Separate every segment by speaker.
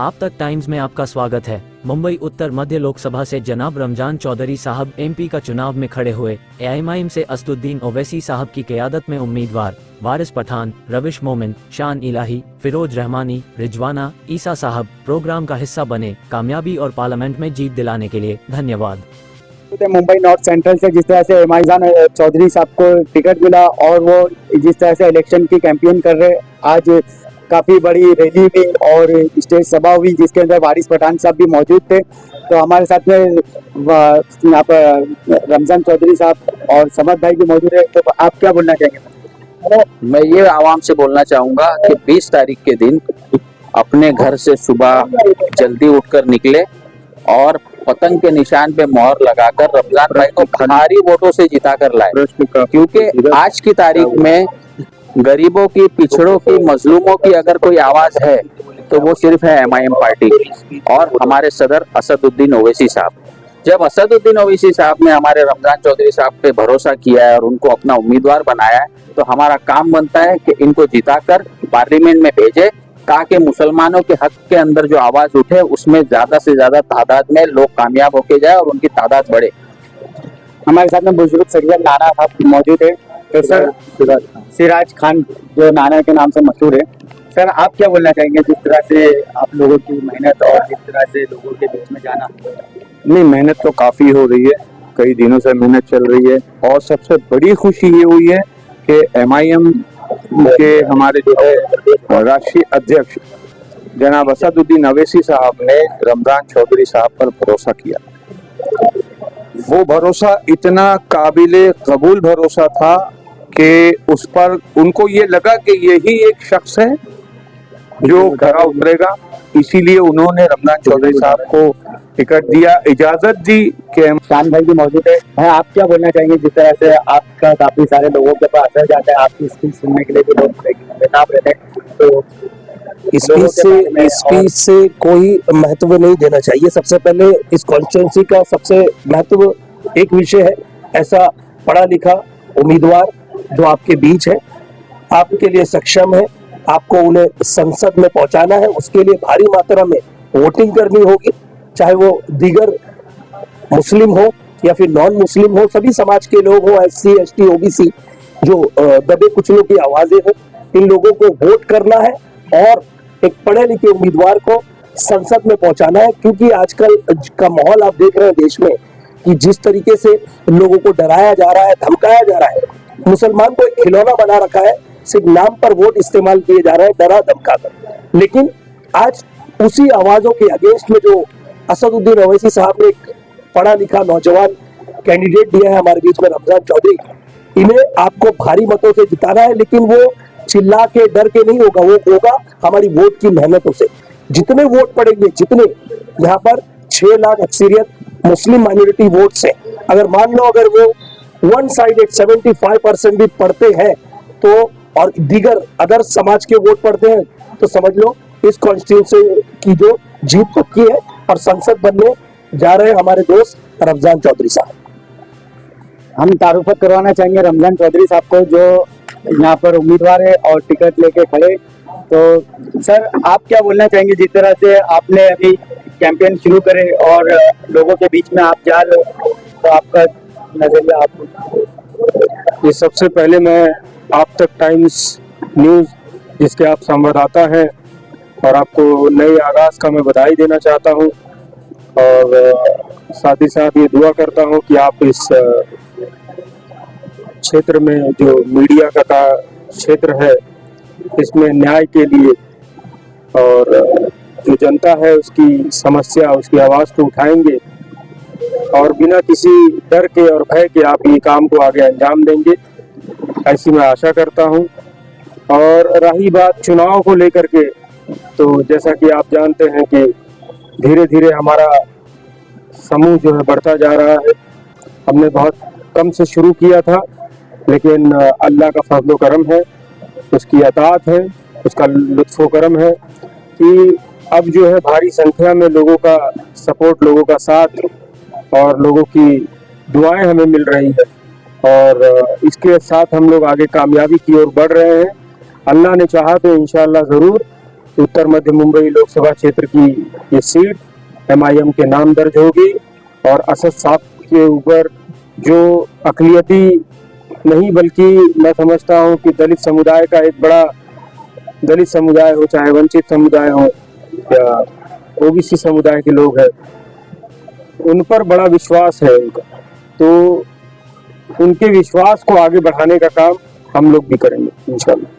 Speaker 1: आप तक टाइम्स में आपका स्वागत है। मुंबई उत्तर मध्य लोकसभा से जनाब रमजान चौधरी साहब एमपी का चुनाव में खड़े हुए। एआईएमआईएम से असदुद्दीन ओवैसी साहब की क़यादत में उम्मीदवार वारिस पठान, रविश मोमिन, शान इलाही, फिरोज रहमानी, रिजवाना ईसा साहब प्रोग्राम का हिस्सा बने। कामयाबी और पार्लियामेंट में जीत दिलाने के लिए धन्यवाद।
Speaker 2: मुंबई नॉर्थ सेंट्रल से जिस तरह से रमजान चौधरी साहब को टिकट मिला और वो जिस तरह से इलेक्शन की कैंपेन कर रहे, आज काफ़ी बड़ी रैली हुई और स्टेज सभा हुई जिसके अंदर वारिस पठान साहब भी मौजूद थे। तो हमारे साथ में यहाँ पर रमजान चौधरी साहब और समद भाई भी मौजूद है। तो आप क्या बोलना चाहेंगे?
Speaker 3: मैं ये आवाम से बोलना चाहूँगा कि 20 तारीख के दिन अपने घर से सुबह जल्दी उठकर निकले और पतंग के निशान पे मोहर लगाकर रमजान भाई को भारी वोटों से जिता कर लाए, क्योंकि आज की तारीख में गरीबों की, पिछड़ों की, मजलूमों की अगर कोई आवाज है तो वो सिर्फ है एमआईएम पार्टी की और हमारे सदर असदुद्दीन ओवैसी साहब। जब असदुद्दीन ओवैसी साहब ने हमारे रमजान चौधरी साहब पे भरोसा किया है और उनको अपना उम्मीदवार बनाया है, तो हमारा काम बनता है कि इनको जिताकर पार्लियामेंट में भेजे, ताकि मुसलमानों के हक के अंदर जो आवाज उठे उसमें ज्यादा से ज्यादा तादाद में लोग कामयाब होके जाए और उनकी तादाद बढ़े।
Speaker 2: हमारे साथ में बुजुर्ग सैयद नाना साहब मौजूद है। तो सर सिराज खान जो नाना के नाम से मशहूर है, सर आप क्या बोलना चाहेंगे जिस तरह से आप लोगों की मेहनत और जिस तरह से लोगों के बीच में जाना?
Speaker 4: नहीं, मेहनत तो काफ़ी हो रही है, कई दिनों से मेहनत चल रही है और सबसे बड़ी खुशी ये हुई है कि एमआईएम के हमारे जो है राष्ट्रीय अध्यक्ष जनाब असदुद्दीन ओवैसी साहब ने रमजान चौधरी साहब पर भरोसा किया। वो भरोसा इतना काबिले कबूल भरोसा था कि उस पर उनको ये लगा कि यही एक शख्स है जो खरा उतरेगा, इसीलिए उन्होंने रमजान चौधरी साहब को टिकट दिया, इजाजत दी कि
Speaker 2: शान भाई भी मौजूद है। आप क्या बोलना चाहेंगे जिस तरह से आपका काफी सारे लोगों के पास असर जाता है, आपकी स्पीच सुनने के लिए भी लोग बेताब रहते हैं, तो
Speaker 5: स्पीच से कोई महत्व नहीं देना चाहिए। सबसे पहले इस कॉन्स्टिट्यूंसी का सबसे महत्व एक विषय है, ऐसा पढ़ा लिखा उम्मीदवार जो आपके बीच है, आपके लिए सक्षम है, आपको उन्हें संसद में पहुंचाना है, उसके लिए भारी मात्रा में वोटिंग करनी होगी, चाहे वो दीगर मुस्लिम हो या फिर नॉन मुस्लिम हो, सभी समाज के लोग हो, एससी, एसटी, ओबीसी, जो दबे कुचलों की आवाजें हो, इन लोगों को वोट करना है और एक पढ़े लिखे उम्मीदवार को संसद में पहुंचाना है। क्योंकि आजकल का माहौल आप देख रहे हैं देश में कि जिस तरीके से लोगों को डराया जा रहा है, धमकाया जा रहा है, मुसलमान को एक खिलौना बना रखा है, सिर्फ नाम पर वोट इस्तेमाल किए जा रहे हैं डरा धमका कर। लेकिन आज उसी आवाजों के अगेंस्ट में जो असदुद्दीन ओवैसी साहब ने एक पढ़ा लिखा नौजवान कैंडिडेट दिया है हमारे बीच में रमजान चौधरी, इन्हें आपको भारी मतों से जिताना है, लेकिन वो चिल्ला के डर के नहीं होगा, वो होगा हमारी वोट की मेहनतों से। जितने वोट पड़ेंगे, जितने यहाँ पर 6 लाख अक्सरियत मुस्लिम माइनॉरिटी वोट्स है, अगर मान लो अगर वो वन साइडेड 75% भी पढ़ते हैं तो और दीगर अदर समाज के वोट पढ़ते हैं, तो समझ लो इस कॉन्स्टिट्यूंसी की जो जीत पक्की है और संसद बनने जा रहे हैं हमारे दोस्त रमजान चौधरी साहब।
Speaker 2: हम तारुफत करवाना चाहेंगे रमजान चौधरी साहब को जो यहाँ पर उम्मीदवार है और टिकट लेके खड़े। तो सर आप क्या बोलना चाहेंगे जिस तरह से आपने अभी कैंपेन शुरू करे और लोगों के बीच में आप जा रहे हो, तो आपका नजरिया? आप
Speaker 4: ये सबसे पहले मैं आप तक टाइम्स न्यूज़ जिसके आप संवाददाता हैं और आपको नए आगाज़ का मैं बधाई देना चाहता हूं और साथ ही साथ ये दुआ करता हूं कि आप इस क्षेत्र में जो मीडिया का क्षेत्र है इसमें न्याय के लिए और जो जनता है उसकी समस्या, उसकी आवाज़ को उठाएंगे और बिना किसी डर के और भय के आप ये काम को आगे अंजाम देंगे, ऐसी मैं आशा करता हूं। और रही बात चुनाव को लेकर के, तो जैसा कि आप जानते हैं कि धीरे धीरे हमारा समूह जो है बढ़ता जा रहा है। हमने बहुत कम से शुरू किया था, लेकिन अल्लाह का फजल करम है, उसकी अताअत है, उसका लुत्फ़ो करम है कि अब जो है भारी संख्या में लोगों का सपोर्ट, लोगों का साथ और लोगों की दुआएं हमें मिल रही है और इसके साथ हम लोग आगे कामयाबी की ओर बढ़ रहे हैं। अल्लाह ने चाहा तो इंशाअल्लाह ज़रूर उत्तर मध्य मुंबई लोकसभा क्षेत्र की ये सीट एमआईएम के नाम दर्ज होगी और असद साहब के ऊपर जो अक़लियती नहीं बल्कि मैं समझता हूँ कि दलित समुदाय का एक बड़ा, दलित समुदाय हो चाहे वंचित समुदाय हो या ओबीसी समुदाय के लोग हैं, उन पर बड़ा विश्वास है उनका, तो उनके विश्वास को आगे बढ़ाने का काम हम लोग भी करेंगे इंशाल्लाह।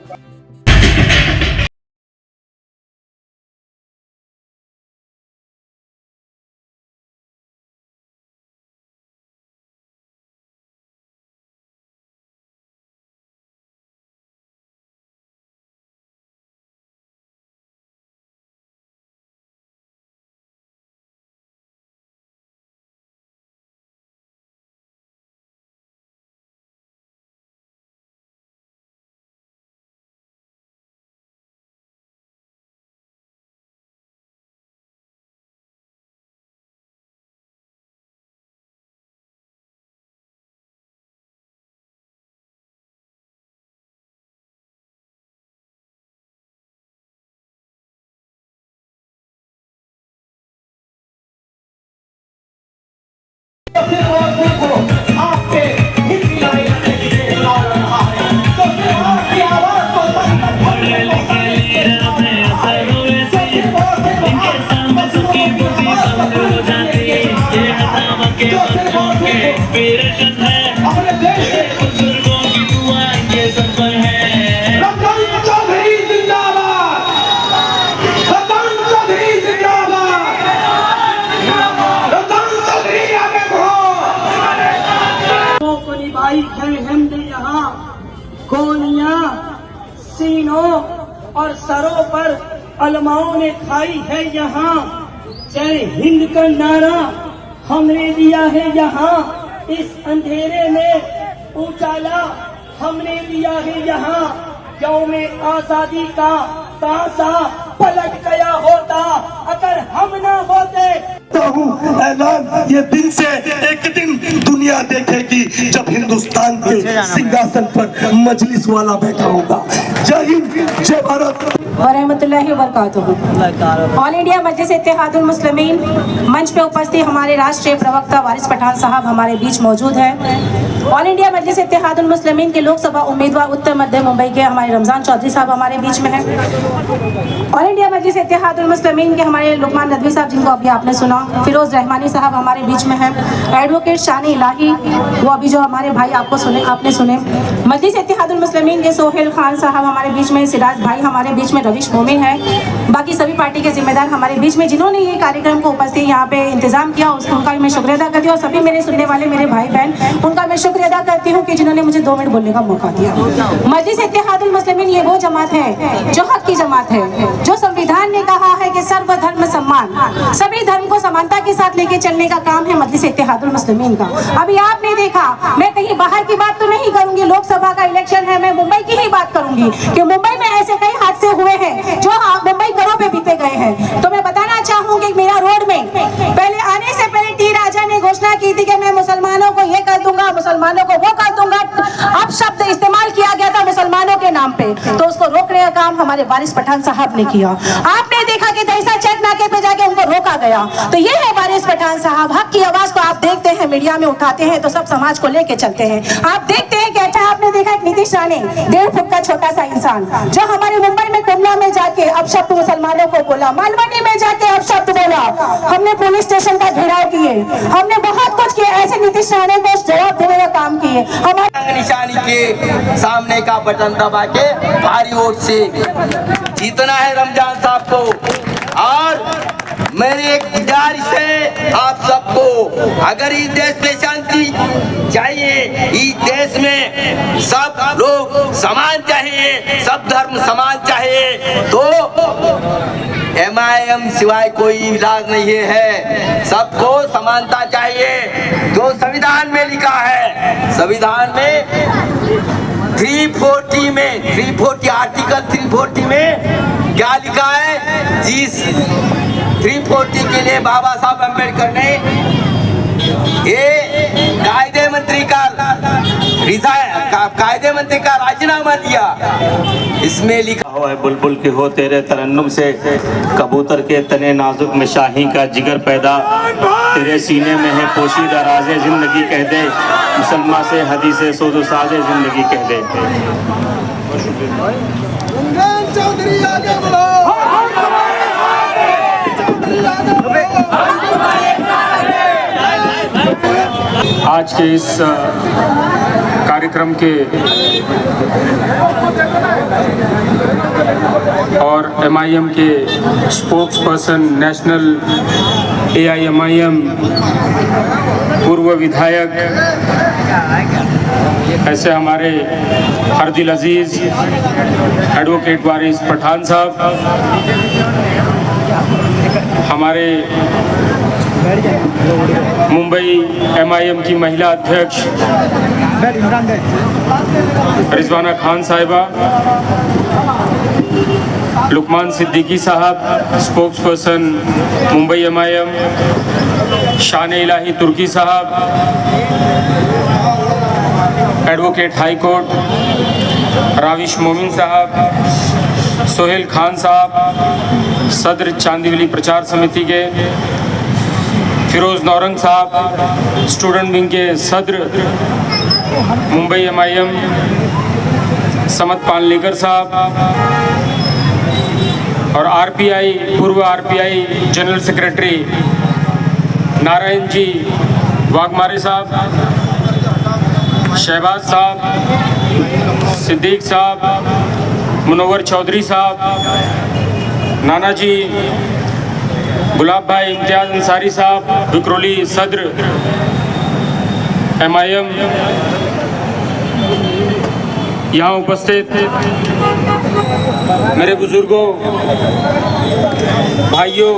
Speaker 6: गोलियां सीनों और सरों पर अलमाओं ने खाई है यहाँ। जय हिंद का नारा हमने दिया है यहाँ। इस अंधेरे में उजाला हमने दिया है यहाँ। यौमे आजादी का तासा पलट गया होता अगर हम ना होते।
Speaker 5: ऐलान ये दिन से एक दिन दुनिया देखेगी जब हिंदुस्तान के सिंहासन पर मजलिस वाला बैठा होगा। जय हिंद, जय भारत
Speaker 7: वरहमतुल्लाहि वबरकातुहू। ऑल इंडिया मजलिस इत्तेहादुल मुस्लिमीन मंच पे उपस्थित हमारे राष्ट्रीय प्रवक्ता वारिस पठान साहब हमारे बीच मौजूद हैं। ऑल इंडिया मजलिस इत्तेहादुल मुस्लिमीन के लोकसभा उम्मीदवार उत्तर मध्य मुंबई के हमारे रमजान चौधरी साहब हमारे बीच में हैं। ऑल इंडिया मजलिस इत्तेहादुल मुस्लिमीन के हमारे लुकमान नदवी साहब जिनको अभी आपने सुना, फिरोज रहमानी साहब हमारे बीच में हैं। एडवोकेट शानी इलाही वो अभी जो हमारे भाई आपने सुने। मजलिस इत्तेहादुल मुस्लिमीन के सोहेल खान साहब हमारे बीच में, सिराज भाई हमारे बीच में, रविश मोमिन है। बाकी सभी पार्टी के जिम्मेदार हमारे बीच में जिन्होंने ये कार्यक्रम को उपस्थित यहाँ पे इंतजाम किया उनका भी मैं शुक्रिया अदा करती हूँ। और सभी मेरे सुनने वाले मेरे भाई बहन उनका मैं शुक्रिया अदा करती हूँ कि जिन्होंने मुझे 2 मिनट बोलने का मौका दिया। मजलिस इत्तेहादुल मुस्लिमीन ये वो जमात है जो हक की जमात है, जो संविधान ने कहा है कि सर्वधर्म सम्मान, सभी धर्म को समानता के साथ लेके चलने का काम है मजलिस इत्तेहादुल मुस्लिमीन का। अभी आपने देखा, मैं कहीं बाहर की बात तो नहीं करूंगी, लोकसभा का इलेक्शन है, मैं मुंबई की ही बात करूंगी कि मुंबई में ऐसे कई हादसे हुए हैं जो मुंबई घरों पे बीते गए हैं। तो मैं बताना चाहूंगी मेरा रोड में पहले आने से पहले टी राजा ने घोषणा की थी कि मैं मुसलमानों को ये कर दूंगा, मुसलमानों को वो कर दूंगा। अब शब्द इस्तेमाल किया गया था मुसलमानों के नाम पे, तो उसको रोकने का काम हमारे वारिस पठान साहब ने किया। आपने देखा कि दहिसा चेक नाके पे जाके उनको रोका गया। तो ये है वारिस पठान साहब, हक की आवाज को आप देखते हैं मीडिया में उठाते हैं तो सब समाज को लेके चलते हैं। आप देखते हैं कि अच्छा आपने देखा एक नीतीश राणे 1.5 फुट का छोटा सा इंसान जो हमारे मुंबई में कुमला में जाके अब शब्द मुसलमानों को बोला, मालवनी में जाके अब शब्द बोला, हमने पुलिस स्टेशन का घेराव किए, हमने बहुत कुछ किया। ऐसे नीतीश राणे को जवाब देने का काम किए। हमारे
Speaker 8: निशानी के सामने का बटन दबा के भारी वोट से जीतना है रमजान साहब को। और मेरी एक गुजारिश है आप सबको, अगर इस देश में शांति चाहिए, इस देश में सब लोग समान चाहिए, सब धर्म समान चाहिए, तो MIM सिवाय कोई इलाज नहीं है। सबको समानता चाहिए जो संविधान में लिखा है। संविधान में 340 आर्टिकल 340 में क्या लिखा है? जिस 340 के लिए बाबा साहब अम्बेडकर ने ये कायदे मंत्री का राजीनामा दिया, इसमें लिखा
Speaker 9: हो है बुलबुल की हो तेरे तरन्नुम से, कबूतर के तने नाजुक में शाही का जिगर पैदा, तेरे सीने में है पोशीदा राज़े ज़िंदगी कह दे, मुसलमान से हदीसे सोजो साजे ज़िंदगी कह दे।
Speaker 10: चौधरी आगे बढ़ो,
Speaker 4: आज के इस कार्यक्रम के और MIM के स्पोक्स पर्सन, नेशनल AIMIM पूर्व विधायक ऐसे हमारे हरदिल अजीज एडवोकेट वारिस पठान साहब, हमारे मुंबई MIM की महिला अध्यक्ष रिजवाना खान साहिबा, लुकमान सिद्दीकी साहब स्पोक्स पर्सन मुंबई MIM, शान इलाही तुर्की साहब एडवोकेट हाई कोर्ट, राविश मोमिन साहब, सोहेल खान साहब सदर चांदीवली प्रचार समिति के, फिरोज नौरंग साहब स्टूडेंट विंग के सदर मुंबई MIM, समत पालनेकर साहब और RPI पूर्व RPI general secretary Narayan ji Waghmare साहब, शहबाज साहब, सिद्दीक साहब, मुनव्वर चौधरी साहब, नाना जी गुलाब भाई इम्तियाज अंसारी साहब विक्रोली सदर MIM, यहाँ उपस्थित मेरे बुजुर्गों, भाइयों,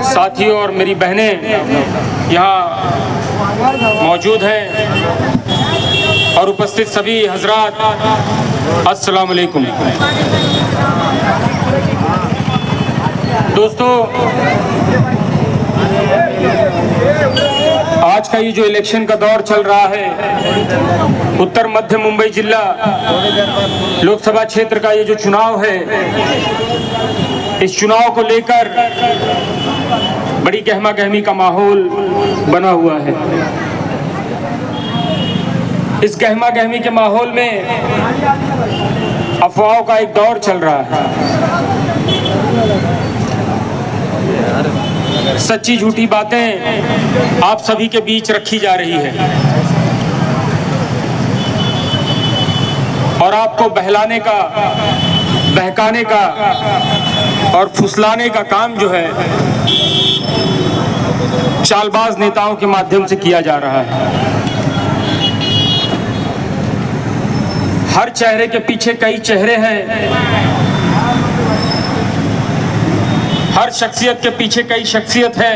Speaker 4: साथियों और मेरी बहनें यहाँ मौजूद हैं और उपस्थित सभी हजरात, अस्सलाम वालेकुम। दोस्तों, आज का ये जो इलेक्शन का दौर चल रहा है, उत्तर मध्य मुंबई जिला लोकसभा क्षेत्र का ये जो चुनाव है, इस चुनाव को लेकर बड़ी गहमा गहमी का माहौल बना हुआ है। इस गहमा गहमी के माहौल में अफवाहों का एक दौर चल रहा है। सच्ची झूठी बातें आप सभी के बीच रखी जा रही है और आपको बहलाने का, बहकाने का और फुसलाने का काम जो है चालबाज नेताओं के माध्यम से किया जा रहा है। हर चेहरे के पीछे कई चेहरे हैं, हर शख्सियत के पीछे कई शख्सियत है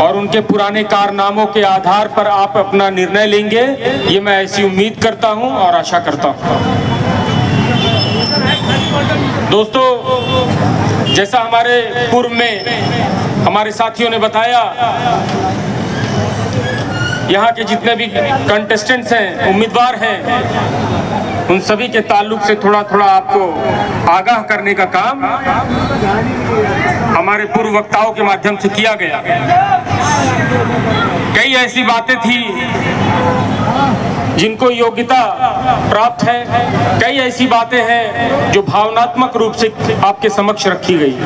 Speaker 4: और उनके पुराने कारनामों के आधार पर आप अपना निर्णय लेंगे, ये मैं ऐसी उम्मीद करता हूं और आशा करता हूं। दोस्तों, जैसा हमारे पूर्व में हमारे साथियों ने बताया, यहाँ के जितने भी कंटेस्टेंट्स हैं, उम्मीदवार हैं, उन सभी के ताल्लुक से थोड़ा थोड़ा आपको आगाह करने का काम हमारे पूर्व वक्ताओं के माध्यम से किया गया। कई ऐसी बातें थी जिनको योग्यता प्राप्त है, कई ऐसी बातें हैं जो भावनात्मक रूप से आपके समक्ष रखी गई।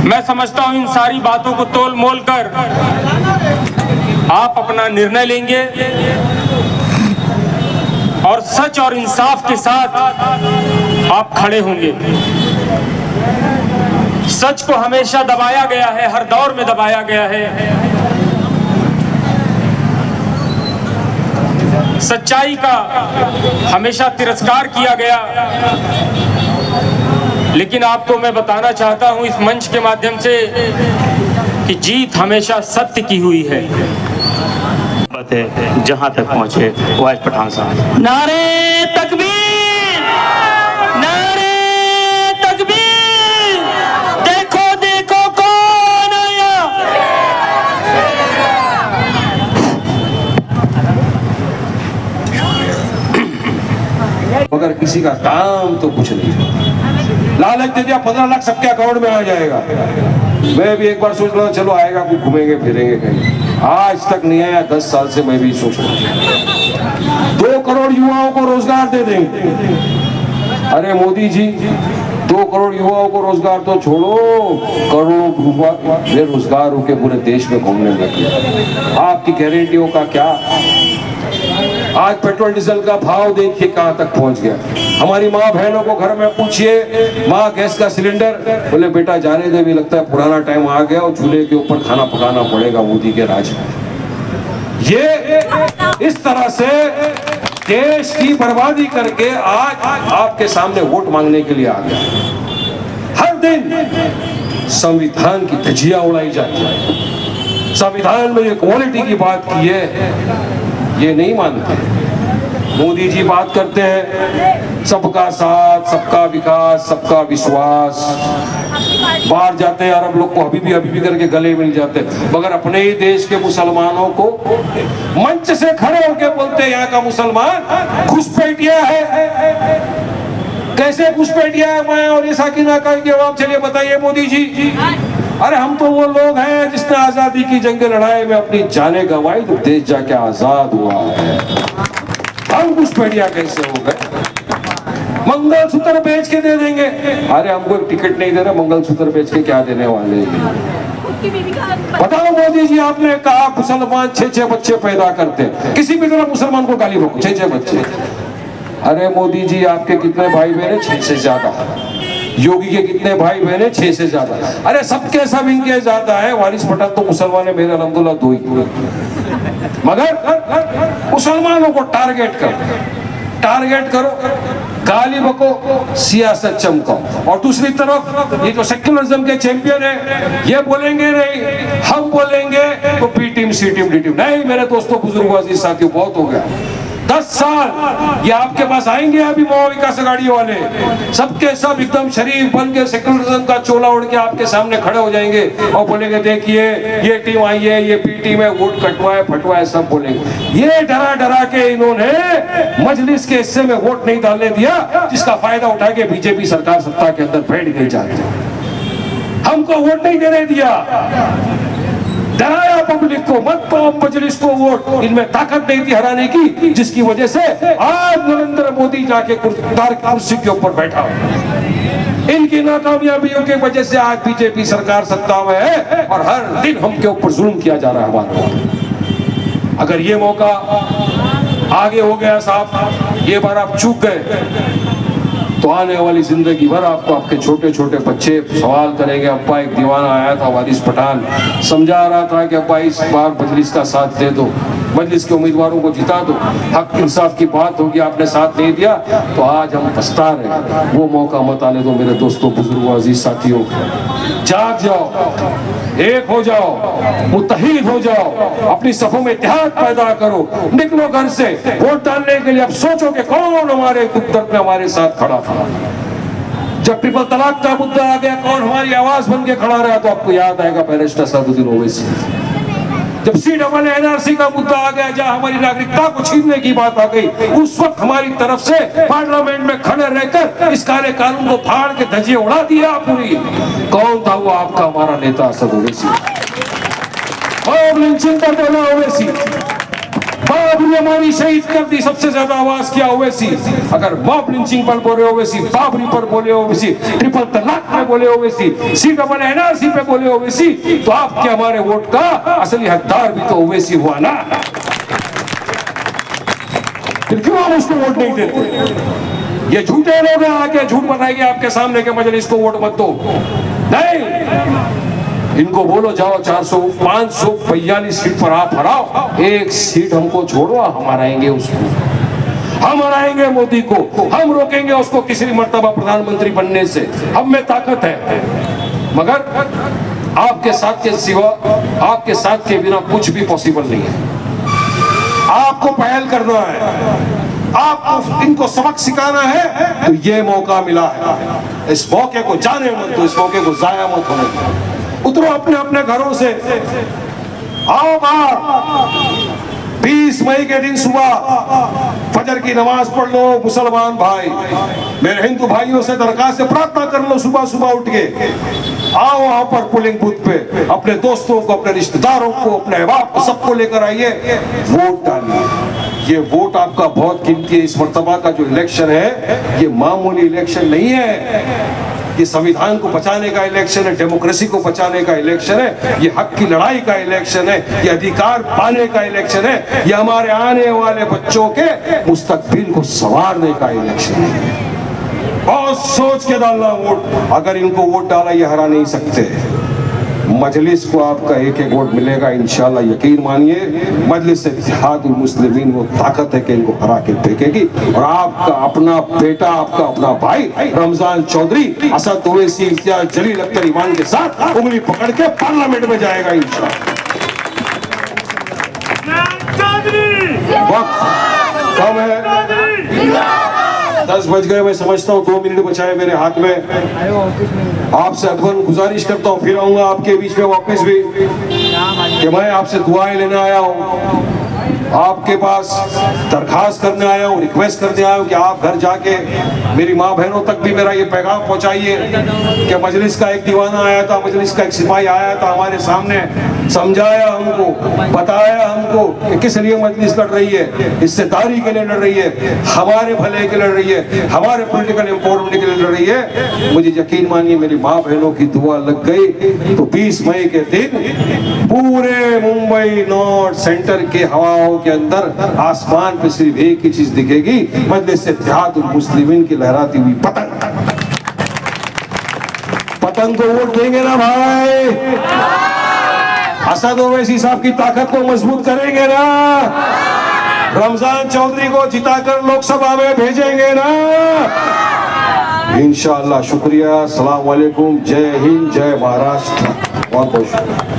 Speaker 4: मैं समझता हूं इन सारी बातों को तोल मोल कर आप अपना निर्णय लेंगे और सच और इंसाफ के साथ आप खड़े होंगे। सच को हमेशा दबाया गया है, हर दौर में दबाया गया है। सच्चाई का हमेशा तिरस्कार किया गया, लेकिन आपको मैं बताना चाहता हूं इस मंच के माध्यम से कि जीत हमेशा सत्य की हुई है।
Speaker 9: जहां तक पहुंचे वाइस पठान साहब।
Speaker 6: नारे तकबीर, नारे तकबीर, देखो देखो कौन आया।
Speaker 11: मगर किसी का काम तो कुछ नहीं। लालच दे दिया 15 लाख सबके अकाउंट में आ जाएगा। मैं भी एक बार सोच रहा हूँ चलो आएगा, कुछ घूमेंगे फिरेंगे कहीं, आज तक नहीं आया। 10 साल से मैं भी सोच रहा हूँ 2 करोड़ युवाओं को रोजगार दे देंगे। अरे मोदी जी 2 करोड़ युवाओं को रोजगार तो छोड़ो, करोड़ों युवा बेरोजगार होकर पूरे देश में घूमने लगे। आपकी गारंटियों का क्या? आज पेट्रोल डीजल का भाव देखिए कहां तक पहुंच गया। हमारी माँ बहनों को घर में पूछिए, माँ गैस का सिलेंडर, बोले बेटा जाने दे, भी लगता है पुराना टाइम आ गया और चूल्हे के ऊपर खाना पकाना पड़ेगा मोदी के राज में। ये इस तरह से देश की बर्बादी करके आज आपके सामने वोट मांगने के लिए आ गया। हर दिन संविधान की धज्जियां उड़ाई जाती है। संविधान में जो क्वालिटी की बात की है ये नहीं मानते। मोदी जी बात करते हैं सबका साथ, सबका विकास, सबका विश्वास। बाहर जाते हैं अरब लोग को हबीबी करके गले मिल जाते हैं, मगर अपने ही देश के मुसलमानों को मंच से खड़े होकर बोलते हैं यहाँ का मुसलमान घुसपैठिया है। कैसे घुसपैठिया है? मैं और ये साकिना का जवाब चलिए बताइए मोदी जी। अरे हम तो वो लोग हैं जिसने आजादी की जंग लड़ाई में अपनी जाने गंवाई तो देश जाके आजाद हुआ है। हम घुसपैठिया कैसे हो गए? मंगलसूत्र बेच के दे देंगे। अरे हमको टिकट नहीं दे रहे, मंगलसूत्र बेच के क्या देने वाले हैं? बताओ मोदी जी, आपने कहा मुसलमान 6-6 बच्चे पैदा करते, किसी भी तरह मुसलमान को गाली बको 6-6 बच्चे। अरे मोदी जी आपके कितने भाई बहन? 6 से ज्यादा। योगी के कितने भाई बहन है? 6 से ज्यादा। अरे सबके सब इनके ज्यादा है। वारिस पठान तो मुसलमान है, मेरे अल्हम्दुलिल्लाह 2 ही। मगर मुसलमानों को टारगेट करो, गाली बको, सियासत चमकाओ। और दूसरी तरफ ये जो सेक्युलरिज्म के चैंपियन है ये बोलेंगे नहीं, हम बोलेंगे तो बी टीम, सी टीम, डी टीम। नहीं मेरे दोस्तों, बुजुर्गों, अजीज साथियों, बहुत हो गया। 10 साल ये आपके पास आएंगे अभी मो विकास अघाड़ी वाले, सबके सब एकदम शरीफ बन के सेक्युलरिज्म का चोला उड़ के आपके सामने खड़े हो जाएंगे और बोलेंगे देखिए ये टीम आई है, ये पी टीम है, वोट कटवाए फटवाए सब बोलेंगे। ये डरा के इन्होंने मजलिस के हिस्से में वोट नहीं डालने दिया, जिसका फायदा उठा के बीजेपी सरकार सत्ता के अंदर बैठ गई जाती। हमको वोट नहीं देने दिया, डराया पब्लिक को, मत दो मजलिस को वोट। इनमें ताकत नहीं थी हराने की, जिसकी वजह से आज नरेंद्र मोदी जाके कुर्सी के ऊपर बैठा। इनकी नाकामयाबियों की वजह से आज बीजेपी सरकार सत्ता में है और हर दिन हम के ऊपर जुल्म किया जा रहा है हमारे। अगर ये मौका आगे हो गया साहब, ये बार आप चूक गए तो आने वाली जिंदगी भर आपको आपके छोटे छोटे बच्चे सवाल करेंगे। अब्बा एक दीवाना आया था वारिस पठान, समझा रहा था कि अब्बा इस बार मजलिस का साथ दे दो, मजलिस के उम्मीदवारों को जिता दो, हक इंसाफ की बात होगी, आपने साथ नहीं दिया तो आज हम पछता रहे। वो मौका मत आने दो मेरे दोस्तों, बुजुर्गों, अजीज साथियों। जाग जाओ, एक हो जाओ, मुत्तहिद हो जाओ, अपनी सफों में इत्तेहाद पैदा करो, निकलो घर से वोट डालने के लिए। अब सोचो कि कौन हमारे दुख दर्द में हमारे साथ खड़ा था। जब ट्रिपल तलाक का मुद्दा आ गया, कौन हमारी आवाज बन के खड़ा रहा? तो आपको याद आएगा बैरिस्टर सदुद्दीन ओवैसी। जब CNRC का मुद्दा आ गया, जहां हमारी नागरिकता को छीनने की बात आ गई, उस वक्त हमारी तरफ से पार्लियामेंट में खड़े रहकर इस काले कानून को फाड़ के धज्जियां उड़ा दिया पूरी। कौन था वो? आपका हमारा नेता असद ओवैसी। और लिंचिंग पर बोला ओवैसी, बाप ने हमारी शहीद कर दी, सबसे ज्यादा आवाज किया ओवैसी। अगर मॉब लिंचिंग पर बोले ओवैसी, बाबरी पर बोले ओवैसी, ट्रिपल तलाक पे बोले ओवैसी, CNRC पे बोले ओवैसी, तो आपके हमारे वोट का असली हकदार भी तो ओवैसी हुआ ना। फिर क्यों हम उसको वोट नहीं देते? ये झूठे लोग हैं, आके झूठ बताएंगे आपके सामने के मजलिस को वोट मत दो। नहीं, इनको बोलो जाओ 542 सीट पर आप हराओ, एक सीट हमको छोड़ो, हम हराएंगे उसको, हम हराएंगे मोदी को, हम रोकेंगे उसको किसी मर्तबा प्रधानमंत्री बनने से। हम में ताकत है, मगर आपके साथ के सिवा, आपके साथ के बिना कुछ भी पॉसिबल नहीं है। आपको पहल करना है, आपको इनको सबक सिखाना है, तो ये मौका मिला है। इस मौके को जाने मत दो, इस मौके को जाया मत होने दो। उतरो अपने अपने घरों से, आओ बाहर। 20 मई के दिन सुबह फजर की नमाज पढ़ लो मुसलमान भाई, मेरे हिंदू भाइयों से दरखास्त है, प्रार्थना कर लो सुबह सुबह उठ के, आओ वहां पर पोलिंग बूथ पे, अपने दोस्तों को, अपने रिश्तेदारों को, अपने अहबाब को, सबको लेकर आइए, वोट डालिए। ये वोट आपका बहुत कीमती है। इस मर्तबा का जो इलेक्शन है ये मामूली इलेक्शन नहीं है, ये संविधान को बचाने का इलेक्शन है, डेमोक्रेसी को बचाने का इलेक्शन है, ये हक की लड़ाई का इलेक्शन है, ये अधिकार पाने का इलेक्शन है, ये हमारे आने वाले बच्चों के मुस्तकबिल को संवारने का इलेक्शन है। बहुत सोच के डालना वोट, अगर इनको वोट डाला ये हरा नहीं सकते। मजलिस को आपका एक एक वोट मिलेगा इंशाल्लाह, यकीन मानिए। मजलिस इत्तेहादुल मुस्लिमीन वो ताकत है कि इनको हरा के फेंकेगी, और आपका अपना बेटा, आपका अपना भाई रमजान चौधरी असद ओवैसी इम्तियाज जलील अख्तर ईमान के साथ उंगली पकड़ के पार्लियामेंट में जाएगा इंशाल्लाह। वक्त कम है, 10 बज गए, मैं समझता हूँ 2 मिनट बचाए मेरे हाथ में। आपसे अदबन गुजारिश करता हूँ, फिर आऊंगा आपके बीच में वापस भी, कि मैं आपसे दुआएं लेने आया हूँ, आपके पास दरखास्त करने आया हूँ, रिक्वेस्ट करने आया हूँ कि आप घर जाके मेरी माँ बहनों तक भी मेरा ये पैगाम पहुँचाइए कि मजलिस का एक दीवाना आया था, मजलिस का एक सिपाही आया था, हमारे सामने समझाया हमको, बताया हमको कि किस लिए मजलिस लड़ रही है, हिस्सेदारी के लिए लड़ रही है, हमारे भले के लड़ रही है, हमारे पॉलिटिकल एम्पावरमेंट के लिए लड़ रही है। मुझे यकीन मानिए मेरी माँ बहनों की दुआ लग गई तो 20 मई के दिन पूरे मुंबई नॉर्थ सेंटर के हवाओं के अंदर आसमान पे सिर्फ एक ही चीज दिखेगी, मजलिस इत्तेहादुल मुस्लिमीन की लहराती हुई पतंग। पतंग को वोट देंगे ना भाई? असद ओवैसी साहब की ताकत को मजबूत करेंगे ना? रमजान चौधरी को जिताकर लोकसभा में भेजेंगे ना? इंशाअल्लाह। शुक्रिया, अस्सलाम वालेकुम, जय हिंद, जय महाराष्ट्र, बहुत बहुत शुक्रिया।